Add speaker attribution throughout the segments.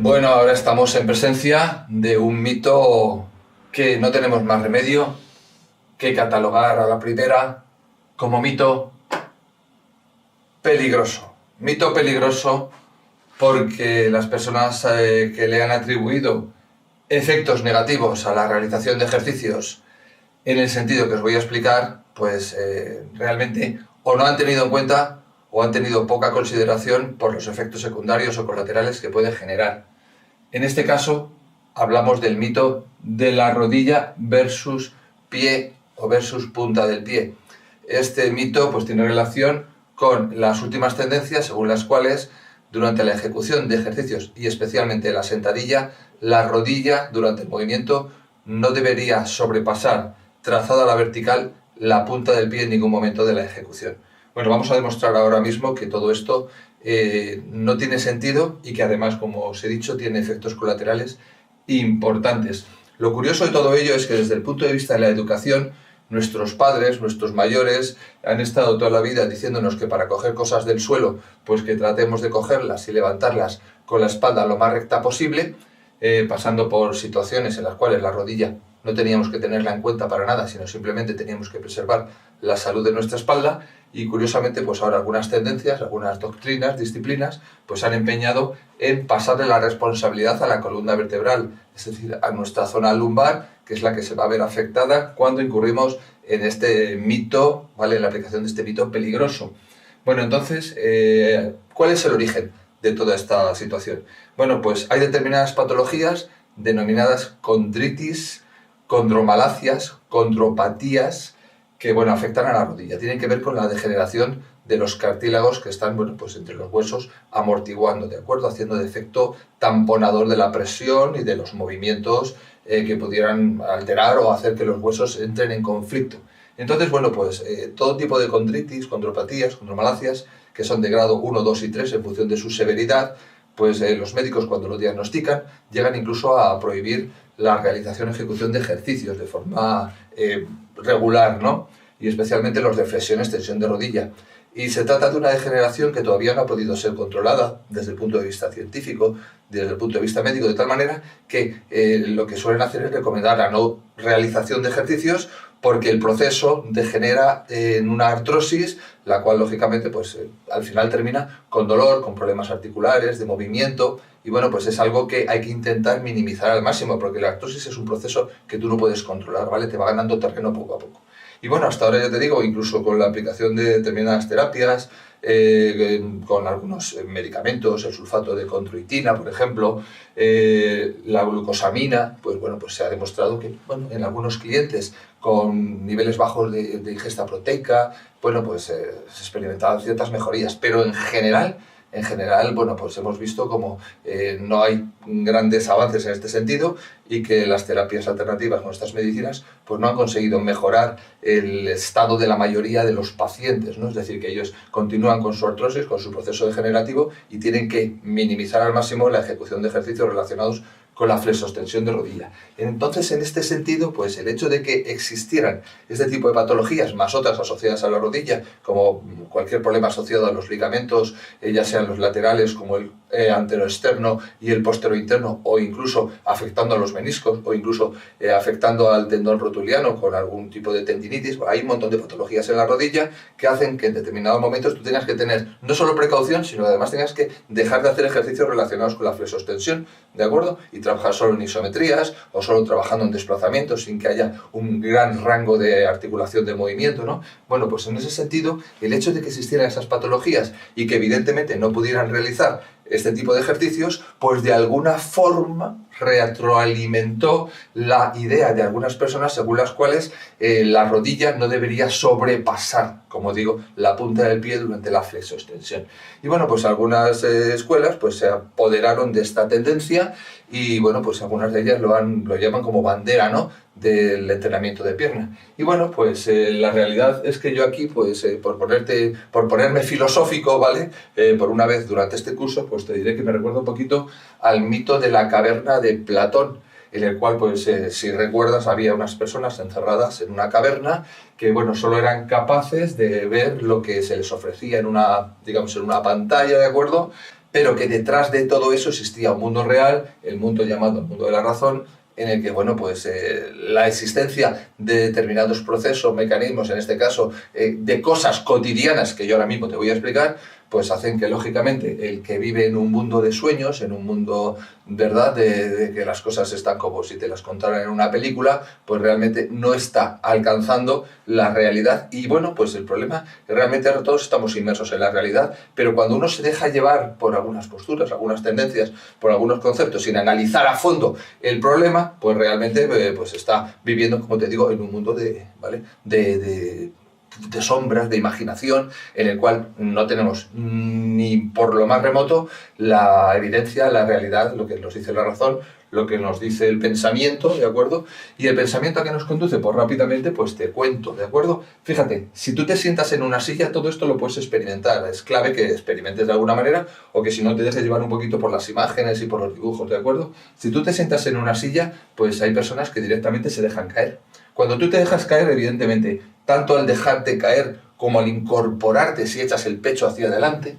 Speaker 1: Bueno, ahora estamos en presencia de un mito que no tenemos más remedio que catalogar a la primera como mito peligroso. Mito peligroso porque las personas que le han atribuido efectos negativos a la realización de ejercicios en el sentido que os voy a explicar, pues realmente o no han tenido en cuenta o han tenido poca consideración por los efectos secundarios o colaterales que puede generar. En este caso, hablamos del mito de la rodilla versus pie o versus punta del pie. Este mito pues tiene relación con las últimas tendencias según las cuales durante la ejecución de ejercicios y especialmente la sentadilla, la rodilla durante el movimiento no debería sobrepasar, trazada a la vertical, la punta del pie en ningún momento de la ejecución. Bueno, vamos a demostrar ahora mismo que todo esto no tiene sentido y que además, como os he dicho, tiene efectos colaterales importantes. Lo curioso de todo ello es que desde el punto de vista de la educación, nuestros padres, nuestros mayores, han estado toda la vida diciéndonos que para coger cosas del suelo, pues que tratemos de cogerlas y levantarlas con la espalda lo más recta posible, pasando por situaciones en las cuales la rodilla no teníamos que tenerla en cuenta para nada, sino simplemente teníamos que preservar la salud de nuestra espalda. Y curiosamente, pues ahora algunas tendencias, algunas doctrinas, disciplinas, pues han empeñado en pasarle la responsabilidad a la columna vertebral, es decir, a nuestra zona lumbar, que es la que se va a ver afectada cuando incurrimos en este mito, ¿vale? En la aplicación de este mito peligroso. Bueno, entonces, ¿cuál es el origen de toda esta situación? Bueno, pues hay determinadas patologías denominadas condritis, condromalacias, condropatías, que bueno, afectan a la rodilla. Tienen que ver con la degeneración de los cartílagos que están pues entre los huesos amortiguando, ¿de acuerdo? Haciendo de efecto tamponador de la presión y de los movimientos que pudieran alterar o hacer que los huesos entren en conflicto. Entonces, bueno, pues todo tipo de condritis, condropatías, condromalacias, que son de grado 1, 2 y 3 en función de su severidad, pues los médicos cuando lo diagnostican llegan incluso a prohibir la realización y ejecución de ejercicios de forma regular, ¿no? Y especialmente los de flexión, extensión de rodilla. Y se trata de una degeneración que todavía no ha podido ser controlada desde el punto de vista científico, desde el punto de vista médico, de tal manera que lo que suelen hacer es recomendar la no realización de ejercicios porque el proceso degenera en una artrosis, la cual lógicamente pues al final termina con dolor, con problemas articulares, de movimiento, y bueno, pues es algo que hay que intentar minimizar al máximo, porque la artrosis es un proceso que tú no puedes controlar, ¿vale? Te va ganando terreno poco a poco. Y bueno, hasta ahora ya te digo, incluso con la aplicación de determinadas terapias, con algunos medicamentos, el sulfato de condroitina, por ejemplo, la glucosamina, pues bueno, pues se ha demostrado que, bueno, en algunos clientes con niveles bajos de ingesta proteica, bueno, pues se experimentaban ciertas mejorías, pero en general, bueno, pues hemos visto como no hay grandes avances en este sentido y que las terapias alternativas, nuestras medicinas, pues no han conseguido mejorar el estado de la mayoría de los pacientes, ¿no? Es decir, que ellos continúan con su artrosis, con su proceso degenerativo y tienen que minimizar al máximo la ejecución de ejercicios relacionados con la flexoextensión de rodilla. Entonces, en este sentido, pues el hecho de que existieran este tipo de patologías, más otras asociadas a la rodilla, como cualquier problema asociado a los ligamentos, ya sean los laterales como el anteroexterno y el posterointerno, o incluso afectando a los meniscos, o incluso afectando al tendón rotuliano con algún tipo de tendinitis, hay un montón de patologías en la rodilla que hacen que en determinados momentos tú tengas que tener no solo precaución, sino que además tengas que dejar de hacer ejercicios relacionados con la flexoextensión, ¿de acuerdo? Y trabajar solo en isometrías o solo trabajando en desplazamientos sin que haya un gran rango de articulación de movimiento, ¿no? Bueno, pues en ese sentido, el hecho de que existieran esas patologías y que evidentemente no pudieran realizar este tipo de ejercicios, pues de alguna forma retroalimentó la idea de algunas personas según las cuales la rodilla no debería sobrepasar, como digo, la punta del pie durante la flexoextensión. Y bueno, pues algunas escuelas pues se apoderaron de esta tendencia y bueno, pues algunas de ellas lo llaman como bandera, ¿no?, del entrenamiento de pierna. Y bueno, pues la realidad es que yo aquí, pues por ponerme filosófico, ¿vale? Por una vez durante este curso, pues te diré que me recuerda un poquito al mito de la caverna de Platón, en el cual, pues si recuerdas, había unas personas encerradas en una caverna que, bueno, solo eran capaces de ver lo que se les ofrecía en una, digamos, en una pantalla, ¿de acuerdo?, pero que detrás de todo eso existía un mundo real, el mundo llamado el mundo de la razón, en el que, bueno, pues la existencia de determinados procesos, mecanismos, en este caso, de cosas cotidianas que yo ahora mismo te voy a explicar, pues hacen que, lógicamente, el que vive en un mundo de sueños, en un mundo, ¿verdad?, de que las cosas están como si te las contaran en una película, pues realmente no está alcanzando la realidad. Y bueno, pues el problema es que realmente todos estamos inmersos en la realidad, pero cuando uno se deja llevar por algunas posturas, algunas tendencias, por algunos conceptos, sin analizar a fondo el problema, pues realmente pues está viviendo, como te digo, en un mundo ¿vale?, de sombras, de imaginación, en el cual no tenemos ni por lo más remoto la evidencia, la realidad, lo que nos dice la razón, lo que nos dice el pensamiento, ¿de acuerdo? ¿Y el pensamiento a qué nos conduce? Pues rápidamente, pues te cuento, ¿de acuerdo? Fíjate, si tú te sientas en una silla, todo esto lo puedes experimentar. Es clave que experimentes de alguna manera o que si no te dejes llevar un poquito por las imágenes y por los dibujos, ¿de acuerdo? Si tú te sientas en una silla, pues hay personas que directamente se dejan caer. Cuando tú te dejas caer, evidentemente, tanto al dejarte caer como al incorporarte, si echas el pecho hacia adelante,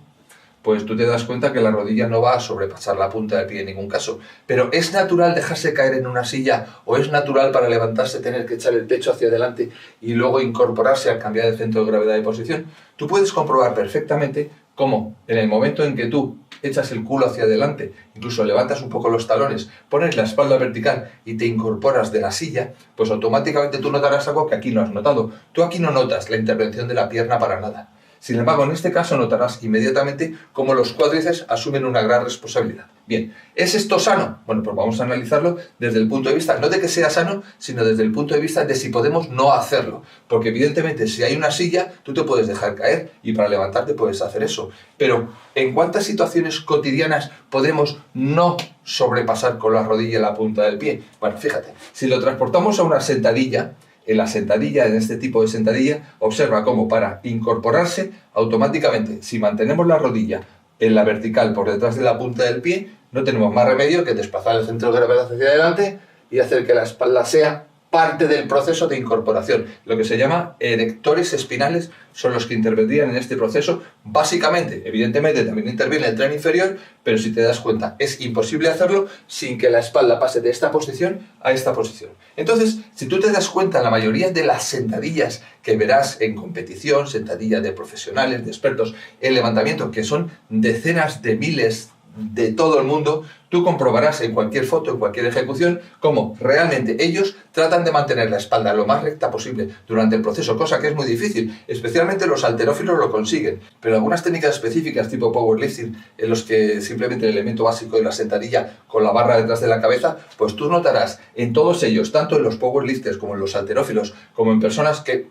Speaker 1: pues tú te das cuenta que la rodilla no va a sobrepasar la punta del pie en ningún caso. Pero ¿es natural dejarse caer en una silla o es natural para levantarse tener que echar el pecho hacia adelante y luego incorporarse al cambiar el centro de gravedad de posición? Tú puedes comprobar perfectamente cómo en el momento en que tú echas el culo hacia adelante, incluso levantas un poco los talones, pones la espalda vertical y te incorporas de la silla, pues automáticamente tú notarás algo que aquí no has notado. Tú aquí no notas la intervención de la pierna para nada. Sin embargo, en este caso notarás inmediatamente cómo los cuádriceps asumen una gran responsabilidad. Bien, ¿es esto sano? Bueno, pues vamos a analizarlo desde el punto de vista, no de que sea sano, sino desde el punto de vista de si podemos no hacerlo. Porque evidentemente si hay una silla, tú te puedes dejar caer y para levantarte puedes hacer eso. Pero ¿en cuántas situaciones cotidianas podemos no sobrepasar con la rodilla y la punta del pie? Bueno, fíjate, si lo transportamos a una sentadilla, en la sentadilla, en este tipo de sentadilla, observa cómo para incorporarse automáticamente, si mantenemos la rodilla en la vertical por detrás de la punta del pie, no tenemos más remedio que desplazar el centro de gravedad hacia adelante y hacer que la espalda sea parte del proceso de incorporación. Lo que se llama erectores espinales son los que intervendrían en este proceso. Básicamente, evidentemente también interviene el tren inferior, pero si te das cuenta, es imposible hacerlo sin que la espalda pase de esta posición a esta posición. Entonces, si tú te das cuenta, la mayoría de las sentadillas que verás en competición, sentadillas de profesionales, de expertos en levantamiento, que son decenas de miles de todo el mundo, tú comprobarás en cualquier foto, en cualquier ejecución, cómo realmente ellos tratan de mantener la espalda lo más recta posible durante el proceso, cosa que es muy difícil, especialmente los halterófilos lo consiguen, pero algunas técnicas específicas tipo powerlifting, en los que simplemente el elemento básico de la sentadilla con la barra detrás de la cabeza, pues tú notarás en todos ellos, tanto en los powerlifters como en los halterófilos, como en personas que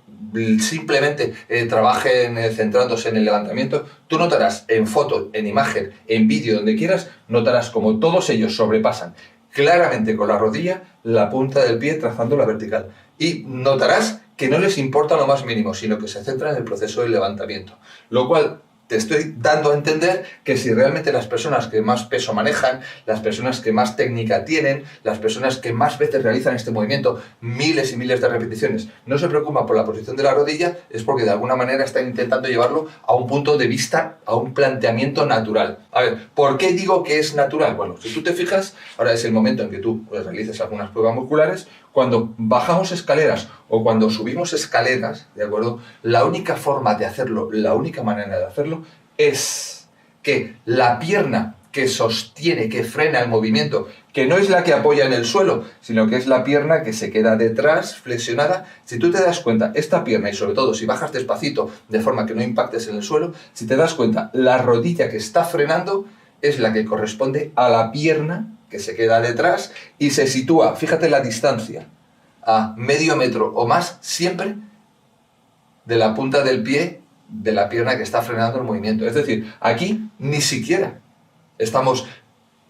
Speaker 1: simplemente trabajen centrándose en el levantamiento, tú notarás en foto, en imagen, en vídeo, donde quieras, notarás como todos ellos sobrepasan claramente con la rodilla la punta del pie trazando la vertical. Y notarás que no les importa lo más mínimo, sino que se centran en el proceso del levantamiento. Lo cual te estoy dando a entender que si realmente las personas que más peso manejan, las personas que más técnica tienen, las personas que más veces realizan este movimiento, miles y miles de repeticiones, no se preocupan por la posición de la rodilla, es porque de alguna manera están intentando llevarlo a un punto de vista, a un planteamiento natural. A ver, ¿por qué digo que es natural? Bueno, si tú te fijas, ahora es el momento en que tú realices algunas pruebas musculares. Cuando bajamos escaleras o cuando subimos escaleras, ¿de acuerdo? La única forma de hacerlo, la única manera de hacerlo es que la pierna que sostiene, que frena el movimiento, que no es la que apoya en el suelo, sino que es la pierna que se queda detrás, flexionada. Si tú te das cuenta, esta pierna, y sobre todo si bajas despacito, de forma que no impactes en el suelo, si te das cuenta, la rodilla que está frenando es la que corresponde a la pierna que se queda detrás y se sitúa, fíjate la distancia, a medio metro o más, siempre de la punta del pie de la pierna que está frenando el movimiento. Es decir, aquí ni siquiera estamos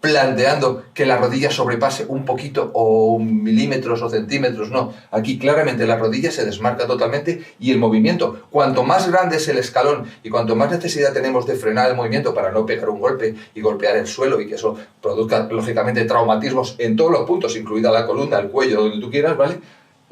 Speaker 1: planteando que la rodilla sobrepase un poquito o milímetros o centímetros, no. Aquí claramente la rodilla se desmarca totalmente y el movimiento, cuanto más grande es el escalón y cuanto más necesidad tenemos de frenar el movimiento para no pegar un golpe y golpear el suelo y que eso produzca lógicamente traumatismos en todos los puntos, incluida la columna, el cuello, donde tú quieras, ¿vale?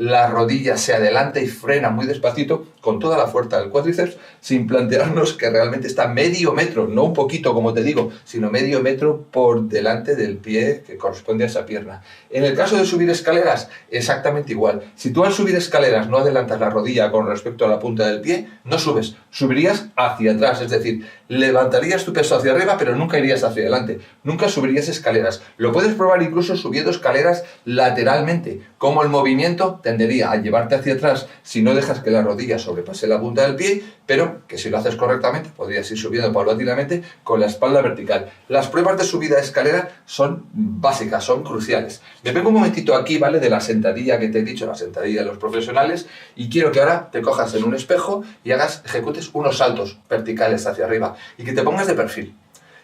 Speaker 1: la rodilla se adelanta y frena muy despacito con toda la fuerza del cuádriceps, sin plantearnos que realmente está medio metro, no un poquito como te digo, sino medio metro por delante del pie que corresponde a esa pierna. En el caso de subir escaleras, exactamente igual. Si tú al subir escaleras no adelantas la rodilla con respecto a la punta del pie, no subes, subirías hacia atrás, es decir, levantarías tu peso hacia arriba, pero nunca irías hacia adelante, nunca subirías escaleras. Lo puedes probar incluso subiendo escaleras lateralmente, como el movimiento tendería a llevarte hacia atrás si no dejas que la rodilla sobrepase la punta del pie, pero que si lo haces correctamente podrías ir subiendo paulatinamente con la espalda vertical. Las pruebas de subida de escalera son básicas, son cruciales. Me vengo un momentito aquí, ¿vale?, de la sentadilla que te he dicho, la sentadilla de los profesionales, y quiero que ahora te cojas en un espejo y ejecutes unos saltos verticales hacia arriba y que te pongas de perfil.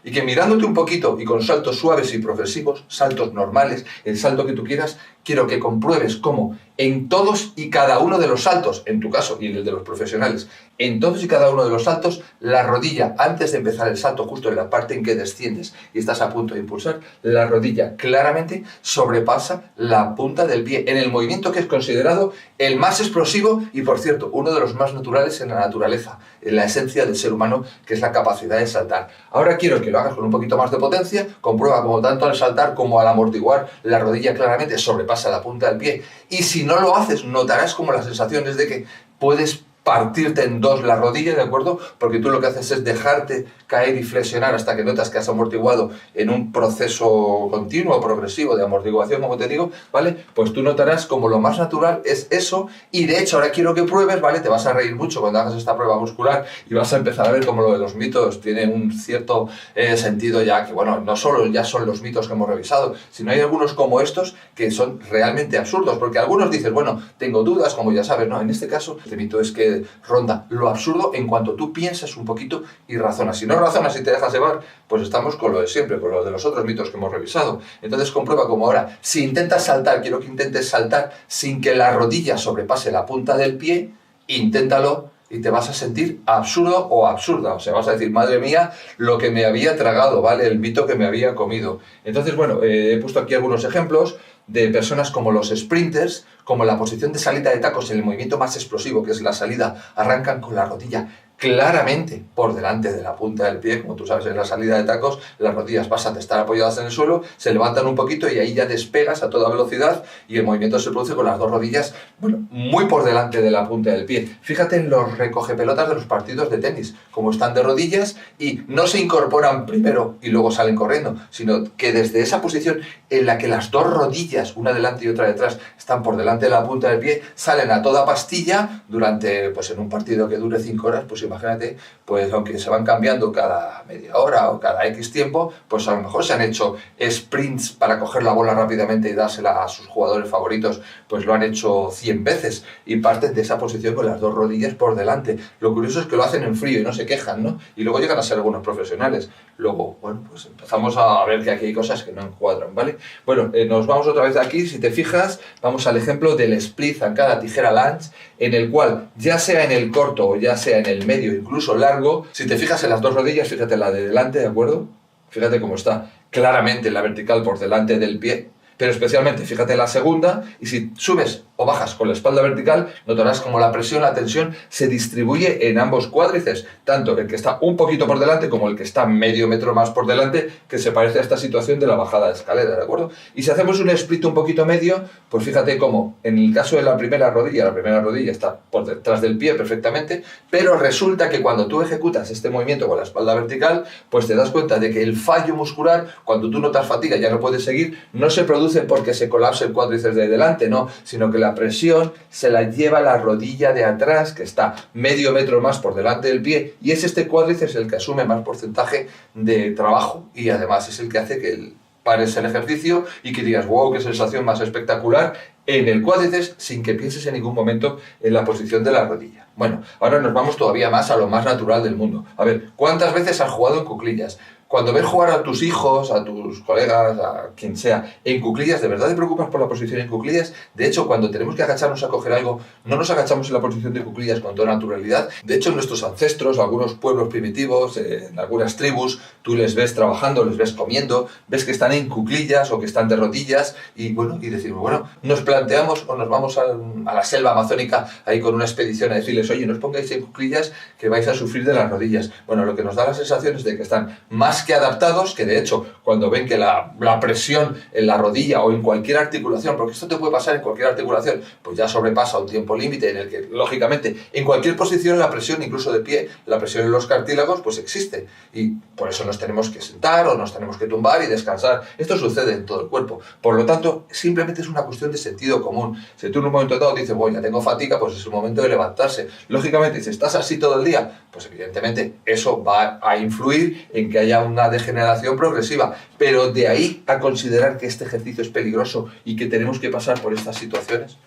Speaker 1: Y que mirándote un poquito y con saltos suaves y progresivos, saltos normales, el salto que tú quieras, quiero que compruebes cómo en todos y cada uno de los saltos, en tu caso y en el de los profesionales, en todos y cada uno de los saltos, la rodilla, antes de empezar el salto, justo en la parte en que desciendes y estás a punto de impulsar, la rodilla claramente sobrepasa la punta del pie en el movimiento que es considerado el más explosivo y, por cierto, uno de los más naturales en la naturaleza, en la esencia del ser humano, que es la capacidad de saltar. Ahora quiero que lo hagas con un poquito más de potencia, comprueba como tanto al saltar como al amortiguar, la rodilla claramente sobrepasa la punta del pie, y si no lo haces, notarás como la sensación es de que puedes partirte en dos la rodilla, ¿de acuerdo? Porque tú lo que haces es dejarte caer y flexionar hasta que notas que has amortiguado en un proceso continuo, progresivo de amortiguación, como te digo, ¿vale? Pues tú notarás como lo más natural es eso, y de hecho ahora quiero que pruebes, ¿vale? Te vas a reír mucho cuando hagas esta prueba muscular y vas a empezar a ver cómo lo de los mitos tiene un cierto sentido ya, que bueno, no solo ya son los mitos que hemos revisado, sino hay algunos como estos que son realmente absurdos, porque algunos dicen, bueno, tengo dudas, como ya sabes, no, en este caso, este mito es que ronda lo absurdo en cuanto tú piensas un poquito y razonas. Si no razonas y te dejas llevar, pues estamos con lo de siempre, con lo de los otros mitos que hemos revisado. Entonces comprueba como ahora, si intentas saltar, quiero que intentes saltar sin que la rodilla sobrepase la punta del pie, inténtalo y te vas a sentir absurdo o absurda. O sea, vas a decir, madre mía, lo que me había tragado, ¿vale? El mito que me había comido. Entonces, bueno, he puesto aquí algunos ejemplos de personas como los sprinters, como la posición de salida de tacos en el movimiento más explosivo, que es la salida, arrancan con la rodilla claramente por delante de la punta del pie. Como tú sabes, en la salida de tacos las rodillas pasan de estar apoyadas en el suelo, se levantan un poquito y ahí ya despegas a toda velocidad y el movimiento se produce con las dos rodillas, bueno, muy por delante de la punta del pie. Fíjate en los recogepelotas de los partidos de tenis, como están de rodillas y no se incorporan primero y luego salen corriendo, sino que desde esa posición en la que las dos rodillas, una delante y otra detrás, están por delante de la punta del pie, salen a toda pastilla durante, pues en un partido que dure 5 horas, pues imagínate, pues aunque se van cambiando cada media hora o cada X tiempo, pues a lo mejor se han hecho sprints para coger la bola rápidamente y dársela a sus jugadores favoritos, pues lo han hecho 100 veces y parten de esa posición con las dos rodillas por delante. Lo curioso es que lo hacen en frío y no se quejan, ¿no? Y luego llegan a ser algunos profesionales. Luego, bueno, pues empezamos a ver que aquí hay cosas que no encuadran, ¿vale? Bueno, nos vamos otra vez de aquí. Si te fijas, vamos al ejemplo del split zancada tijera lunge, en el cual, ya sea en el corto o ya sea en el medio, incluso largo, si te fijas en las dos rodillas, fíjate la de delante, ¿de acuerdo? Fíjate cómo está claramente la vertical por delante del pie, pero especialmente fíjate la segunda, y si subes o bajas con la espalda vertical, notarás como la presión, la tensión se distribuye en ambos cuádriceps, tanto el que está un poquito por delante como el que está medio metro más por delante, que se parece a esta situación de la bajada de escalera, ¿de acuerdo? Y si hacemos un split un poquito medio, pues fíjate cómo en el caso de la primera rodilla está por detrás del pie perfectamente, pero resulta que cuando tú ejecutas este movimiento con la espalda vertical, pues te das cuenta de que el fallo muscular, cuando tú notas fatiga, ya no puedes seguir, no se produce porque se colapse el cuádriceps de delante, no, sino que la presión se la lleva la rodilla de atrás, que está medio metro más por delante del pie, y es este cuádriceps el que asume más porcentaje de trabajo, y además es el que hace que pares el ejercicio y que digas, wow, qué sensación más espectacular en el cuádriceps, sin que pienses en ningún momento en la posición de la rodilla. Bueno, ahora nos vamos todavía más a lo más natural del mundo. A ver, ¿cuántas veces has jugado en cuclillas? Cuando ves jugar a tus hijos, a tus colegas, a quien sea, en cuclillas, ¿de verdad te preocupas por la posición en cuclillas? De hecho, cuando tenemos que agacharnos a coger algo, no nos agachamos en la posición de cuclillas con toda naturalidad. De hecho, nuestros ancestros, algunos pueblos primitivos, en algunas tribus, tú les ves trabajando, les ves comiendo, ves que están en cuclillas o que están de rodillas y bueno, y decimos, bueno, nos planteamos o nos vamos a la selva amazónica ahí con una expedición a decirles, oye, no os pongáis en cuclillas que vais a sufrir de las rodillas. Bueno, lo que nos da la sensación es de que están más que adaptados, que de hecho, cuando ven que la presión en la rodilla o en cualquier articulación, porque esto te puede pasar en cualquier articulación, pues ya sobrepasa un tiempo límite en el que, lógicamente, en cualquier posición la presión, incluso de pie, la presión en los cartílagos, pues existe. Y por eso nos tenemos que sentar o nos tenemos que tumbar y descansar. Esto sucede en todo el cuerpo. Por lo tanto, simplemente es una cuestión de sentido común. Si tú en un momento dado dices, bueno, ya tengo fatiga, pues es el momento de levantarse. Lógicamente, si estás así todo el día, pues evidentemente eso va a influir en que haya una degeneración progresiva. Pero de ahí a considerar que este ejercicio es peligroso y que tenemos que pasar por estas situaciones,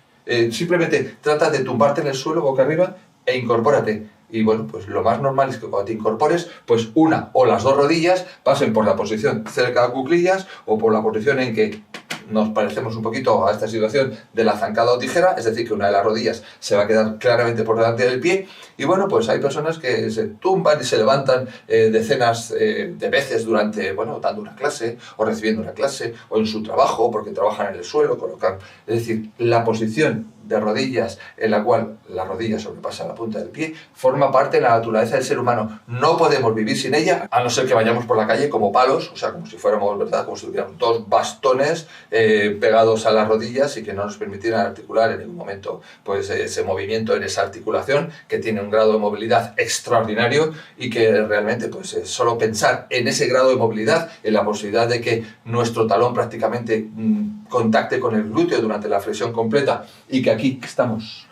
Speaker 1: simplemente trata de tumbarte en el suelo boca arriba e incorpórate. Y bueno, pues lo más normal es que cuando te incorpores, pues una o las dos rodillas pasen por la posición cerca de cuclillas o por la posición en que nos parecemos un poquito a esta situación de la zancada o tijera, es decir, que una de las rodillas se va a quedar claramente por delante del pie. Y bueno, pues hay personas que se tumban y se levantan decenas de veces durante, bueno, dando una clase o recibiendo una clase o en su trabajo porque trabajan en el suelo, colocan. Es decir, la posición de rodillas en la cual la rodilla sobrepasa la punta del pie forma parte de la naturaleza del ser humano. No podemos vivir sin ella, a no ser que vayamos por la calle como palos, o sea, como si fuéramos, ¿verdad?, como si tuviéramos dos bastones pegados a las rodillas y que no nos permitieran articular en ningún momento pues ese movimiento en esa articulación que tiene un grado de movilidad extraordinario y que realmente pues solo pensar en ese grado de movilidad, en la posibilidad de que nuestro talón prácticamente contacte con el glúteo durante la flexión completa y que aquí estamos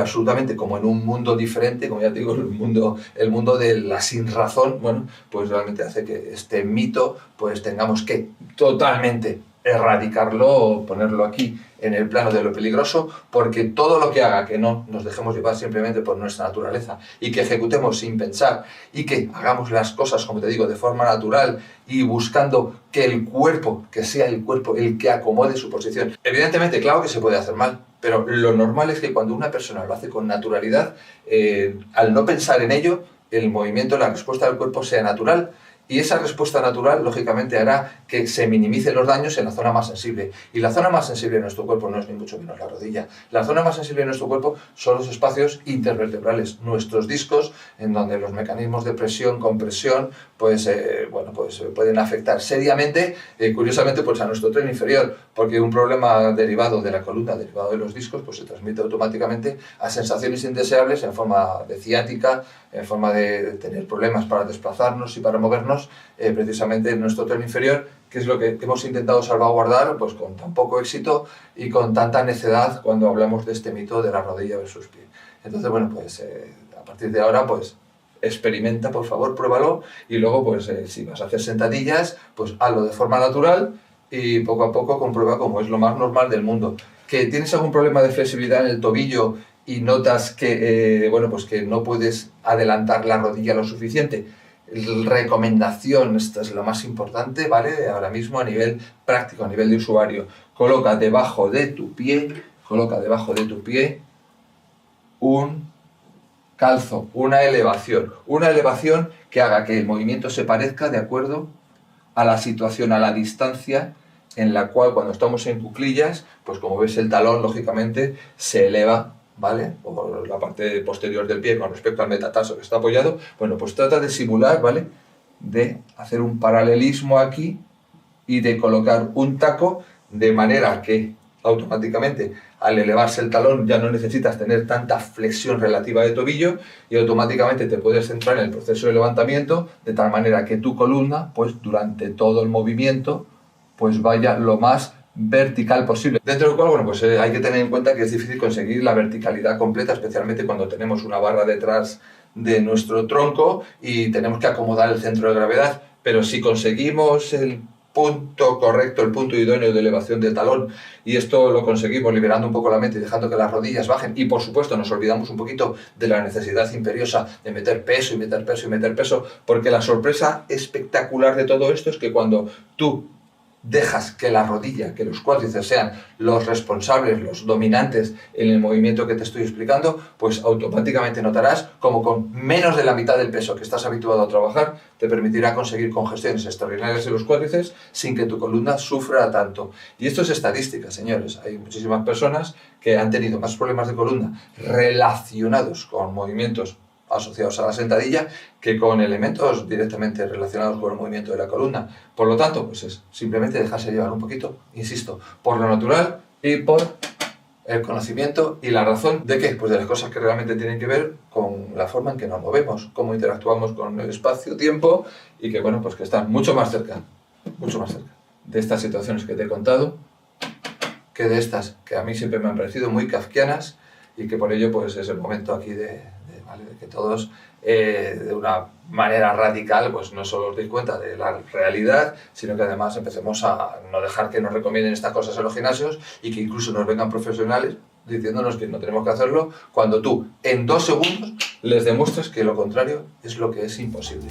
Speaker 1: absolutamente como en un mundo diferente, como ya te digo, el mundo de la sinrazón, bueno, pues realmente hace que este mito pues tengamos que totalmente erradicarlo o ponerlo aquí en el plano de lo peligroso, porque todo lo que haga que no nos dejemos llevar simplemente por nuestra naturaleza y que ejecutemos sin pensar y que hagamos las cosas, como te digo, de forma natural y buscando que el cuerpo, que sea el cuerpo el que acomode su posición. Evidentemente, claro que se puede hacer mal, pero lo normal es que cuando una persona lo hace con naturalidad, al no pensar en ello, el movimiento, la respuesta del cuerpo sea natural. Y esa respuesta natural, lógicamente, hará que se minimicen los daños en la zona más sensible. Y la zona más sensible de nuestro cuerpo no es ni mucho menos la rodilla. La zona más sensible de nuestro cuerpo son los espacios intervertebrales, nuestros discos, en donde los mecanismos de presión, compresión, pues pueden afectar seriamente, curiosamente, pues a nuestro tren inferior, porque un problema derivado de la columna, derivado de los discos, pues se transmite automáticamente a sensaciones indeseables en forma de ciática, en forma de tener problemas para desplazarnos y para movernos, precisamente en nuestro tren inferior, que es lo que hemos intentado salvaguardar pues con tan poco éxito y con tanta necedad cuando hablamos de este mito de la rodilla versus pie. Entonces, bueno, pues a partir de ahora, pues experimenta, por favor, pruébalo y luego, pues si vas a hacer sentadillas, pues hazlo de forma natural y poco a poco comprueba cómo es lo más normal del mundo. ¿Que tienes algún problema de flexibilidad en el tobillo y notas que, pues que no puedes adelantar la rodilla lo suficiente? Recomendación, esta es lo más importante, ¿vale? Ahora mismo a nivel práctico, a nivel de usuario, coloca debajo de tu pie un calzo, una elevación que haga que el movimiento se parezca de acuerdo a la situación, a la distancia en la cual cuando estamos en cuclillas, pues como ves el talón, lógicamente, se eleva, ¿vale? O la parte posterior del pie con respecto al metatarso que está apoyado. Bueno, pues trata de simular, ¿vale? De hacer un paralelismo aquí y de colocar un taco de manera que automáticamente al elevarse el talón ya no necesitas tener tanta flexión relativa de tobillo y automáticamente te puedes centrar en el proceso de levantamiento de tal manera que tu columna, pues durante todo el movimiento, pues vaya lo más vertical posible. Dentro del cual, bueno, pues hay que tener en cuenta que es difícil conseguir la verticalidad completa, especialmente cuando tenemos una barra detrás de nuestro tronco y tenemos que acomodar el centro de gravedad. Pero si conseguimos el punto correcto, el punto idóneo de elevación del talón, y esto lo conseguimos liberando un poco la mente y dejando que las rodillas bajen, y por supuesto nos olvidamos un poquito de la necesidad imperiosa de meter peso y meter peso y meter peso, porque la sorpresa espectacular de todo esto es que cuando tú dejas que la rodilla, que los cuádriceps sean los responsables, los dominantes en el movimiento que te estoy explicando, pues automáticamente notarás como con menos de la mitad del peso que estás habituado a trabajar te permitirá conseguir congestiones extraordinarias de los cuádriceps sin que tu columna sufra tanto. Y esto es estadística, señores. Hay muchísimas personas que han tenido más problemas de columna relacionados con movimientos asociados a la sentadilla que con elementos directamente relacionados con el movimiento de la columna. Por lo tanto, pues es simplemente dejarse llevar un poquito, insisto, por lo natural y por el conocimiento y la razón de qué, pues de las cosas que realmente tienen que ver con la forma en que nos movemos, cómo interactuamos con el espacio-tiempo y que, bueno, pues que están mucho más cerca de estas situaciones que te he contado que de estas que a mí siempre me han parecido muy kafkianas y que por ello pues es el momento aquí de que todos de una manera radical pues no solo os deis cuenta de la realidad, sino que además empecemos a no dejar que nos recomienden estas cosas en los gimnasios y que incluso nos vengan profesionales diciéndonos que no tenemos que hacerlo cuando tú en 2 segundos les demuestras que lo contrario es lo que es imposible.